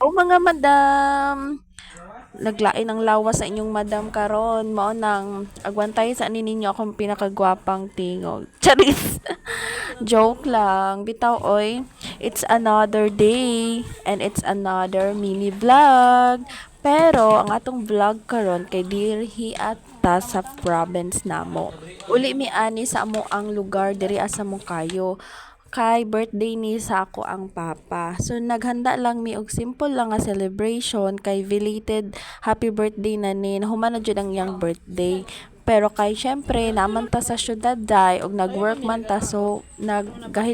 O mga madam, naglain ang lawas sa inyong madam karon mao nang agwantay sa ani ninyo akong pinakagwapang tingog. Charis. Joke lang. Bitaw oy. It's another day and it's another mini vlog. Pero ang atong vlog karon kay diri ata sa province namo. Uli mi ani sa amo ang lugar diri asa mo kayo kay birthday ni sa ako ang papa. So naghanda lang mi og simple lang nga celebration kay belated happy birthday na ni. Nahuman na jud ang iyang birthday. Pero kay syempre naman ta sa syudad day og nag-work man ta so naggahin